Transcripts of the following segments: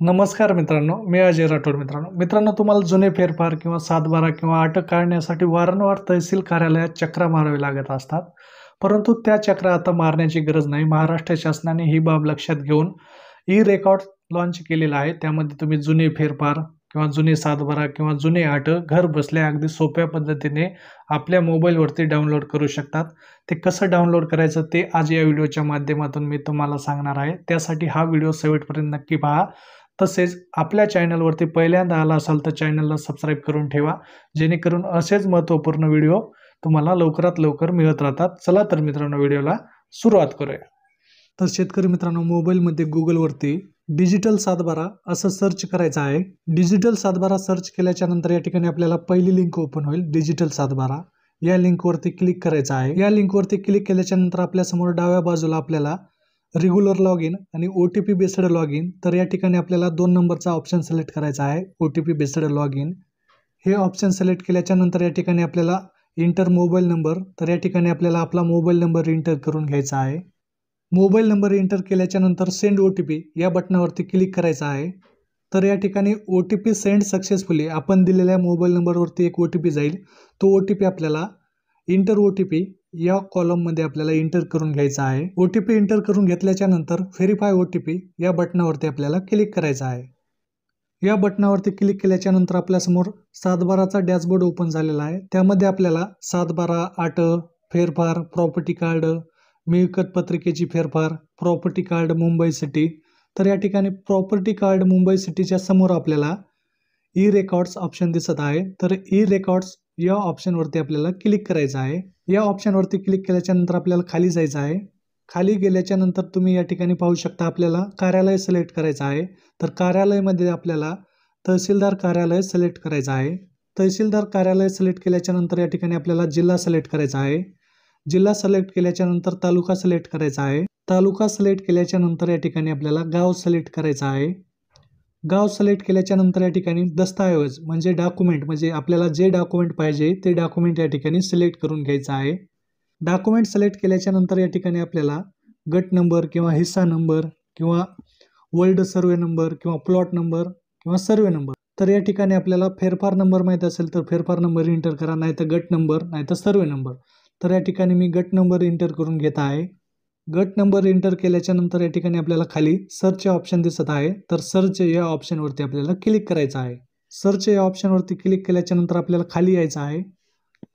नमस्कार मित्रांनो, मी अजय राठोड. मित्रांनो तुम्हाला जुने फेरफार किंवा सातबारा किंवा अटक काढण्यासाठी वारंवार तहसील कार्यालयात चक्रा मारावी लागत असतात. परंतु त्या चक्रा आता मारण्याची गरज नाही. महाराष्ट्र शासनाने ही बाब लक्षात घेऊन ई-रेकॉर्ड लॉन्च केलेला आहे. त्यामध्ये तुम्ही जुने फेरफार किंवा जुने सातबारा किंवा जुने अटक घर बसल्या अगदी सोप्या पद्धतीने आपल्या मोबाईलवरती डाउनलोड करू शकतात. ते कसं डाउनलोड करायचं ते आज या व्हिडिओच्या माध्यमातून मी तुम्हाला सांगणार आहे. त्यासाठी हा व्हिडिओ शेवटपर्यंत नक्की पहा. तसेच आपल्या चॅनलवरती पहिल्यांदा आला असाल तर चॅनलला सबस्क्राईब करून ठेवा, जेणेकरून असेच महत्त्वपूर्ण व्हिडिओ तुम्हाला लवकरात लवकर मिळत राहतात. चला तर मित्रांनो व्हिडिओला सुरुवात करूया. तर शेतकरी मित्रांनो, मोबाईलमध्ये गुगलवरती डिजिटल सातबारा असं सर्च करायचं आहे. डिजिटल सातबारा सर्च केल्याच्या नंतर या ठिकाणी आपल्याला पहिली लिंक ओपन होईल, डिजिटल सातबारा. या लिंकवरती क्लिक करायचं आहे. या लिंकवरती क्लिक केल्याच्या नंतर आपल्यासमोर डाव्या बाजूला आपल्याला रेग्युलर लॉग इन आणि OTP बेस्ड लॉग इन, तर या ठिकाणी आपल्याला 2 नंबरचा ऑप्शन सिलेक्ट करायचा आहे, OTP बेस्ड लॉग इन. हे ऑप्शन सिलेक्ट केल्याच्या नंतर या ठिकाणी आपल्याला इंटर मोबाईल नंबर, तर या ठिकाणी आपल्याला आपला मोबाईल नंबर इंटर करून घ्यायचा आहे. मोबाईल नंबर इंटर केल्याच्या नंतर सेंड OTP या बटनावरती क्लिक करायचं आहे. तर या ठिकाणी OTP सेंड सक्सेसफुली, आपण दिलेल्या मोबाईल नंबरवरती एक OTP जाईल. तो OTP आपल्याला इंटर OTP या कॉलममध्ये आपल्याला इंटर करून घ्यायचा आहे. OTP इंटर करून घेतल्याच्या नंतर व्हेरीफाय OTP या बटनावरती आपल्याला क्लिक करायचं आहे. या बटनावरती क्लिक केल्याच्या नंतर आपल्यासमोर सातबाराचा डॅशबोर्ड ओपन झालेला आहे. त्यामध्ये आपल्याला सातबारा, अटक, फेरफार, प्रॉपर्टी कार्ड, मिळकत पत्रिकेची फेरफार, प्रॉपर्टी कार्ड मुंबई सिटी. तर या ठिकाणी प्रॉपर्टी कार्ड मुंबई सिटीच्या समोर आपल्याला ई-रेकॉर्ड्स ऑप्शन दिसत आहे. तर ई-रेकॉर्ड्स या ऑप्शनवरती आपल्याला क्लिक करायचं आहे. या ऑप्शनवरती क्लिक केल्याच्या नंतर आपल्याला खाली जायचं आहे. खाली गेल्याच्या नंतर तुम्ही या ठिकाणी पाहू शकता आपल्याला कार्यालय सिलेक्ट करायचं आहे. तर कार्यालयामध्ये आपल्याला तहसीलदार कार्यालय सिलेक्ट करायचं आहे. तहसीलदार कार्यालय सिलेक्ट केल्याच्या नंतर या ठिकाणी आपल्याला जिल्हा सिलेक्ट करायचा आहे. जिल्हा सिलेक्ट केल्याच्या नंतर तालुका सिलेक्ट करायचा आहे. तालुका सिलेक्ट केल्याच्या नंतर या ठिकाणी आपल्याला गाव सिलेक्ट करायचं आहे. गाव सिलेक्ट केल्याच्या नंतर या ठिकाणी दस्तऐवज म्हणजे डॉक्युमेंट, म्हणजे आपल्याला जे डॉक्युमेंट पाहिजे ते डॉक्युमेंट या ठिकाणी सिलेक्ट करून घ्यायचं आहे. डॉक्युमेंट सिलेक्ट केल्याच्या नंतर या ठिकाणी आपल्याला गट नंबर किंवा हिस्सा नंबर किंवा वर्ल्ड सर्वे नंबर किंवा प्लॉट नंबर किंवा सर्वे नंबर, तर या ठिकाणी आपल्याला फेरफार नंबर माहीत असेल तर फेरफार नंबर इंटर करा, नाही तर गट नंबर, नाही तर सर्वे नंबर. तर या ठिकाणी मी गट नंबर इंटर करून घेत आहे. गट नंबर इंटर केल्याच्या नंतर या ठिकाणी आपल्याला खाली सर्च ऑप्शन दिसत आहे. तर सर्च या ऑप्शनवरती आपल्याला क्लिक करायचं आहे. सर्च या ऑप्शनवरती क्लिक केल्याच्या नंतर आपल्याला खाली यायचं आहे.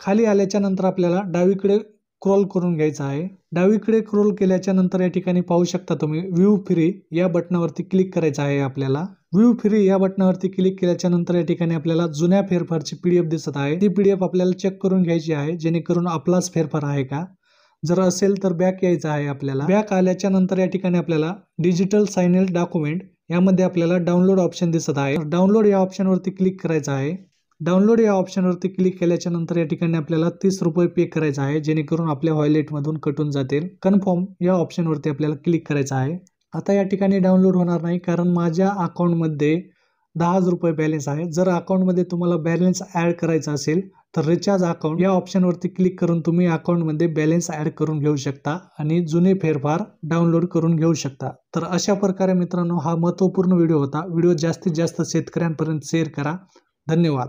खाली आल्याच्या नंतर आपल्याला डावीकडे स्क्रॉल करून घ्यायचं आहे. डावीकडे स्क्रॉल केल्याच्या नंतर या ठिकाणी पाहू शकता तुम्ही व्ह्यू फ्री या बटनावरती क्लिक करायचं आहे. आपल्याला व्ह्यू फ्री या बटनावरती क्लिक केल्याच्या नंतर या ठिकाणी आपल्याला जुन्या फेरफारची PDF दिसत आहे. ती PDF आपल्याला चेक करून घ्यायची आहे, जेणेकरून आपलाच फेरफार आहे का. जर असेल तर बॅक यायचं आहे. आपल्याला बॅक आल्याच्या नंतर या ठिकाणी आपल्याला डिजिटल साइनेड डॉक्युमेंट यामध्ये आपल्याला डाउनलोड ऑप्शन दिसत आहे. डाउनलोड या ऑप्शनवरती क्लिक करायचं आहे. डाउनलोड या ऑप्शनवरती क्लिक केल्याच्या नंतर या ठिकाणी आपल्याला 30 रुपये पे करायचं आहे, जेणेकरून आपल्या वॉलेटमधून कटून जातील. कन्फर्म या ऑप्शनवरती आपल्याला क्लिक करायचं आहे. आता या ठिकाणी डाउनलोड होणार नाही, कारण माझ्या अकाउंटमध्ये 10,000 रुपये बॅलन्स आहे. जर अकाउंटमध्ये तुम्हाला बॅलन्स ॲड करायचा असेल तर रिचार्ज अकाउंट या ऑप्शनवरती क्लिक करून तुम्ही अकाउंटमध्ये बॅलन्स ॲड करून घेऊ शकता आणि जुने फेरफार डाउनलोड करून घेऊ शकता. तर अशा प्रकारे मित्रांनो हा महत्त्वपूर्ण व्हिडिओ होता. व्हिडिओ जास्तीत जास्त शेतकऱ्यांपर्यंत शेअर करा. धन्यवाद.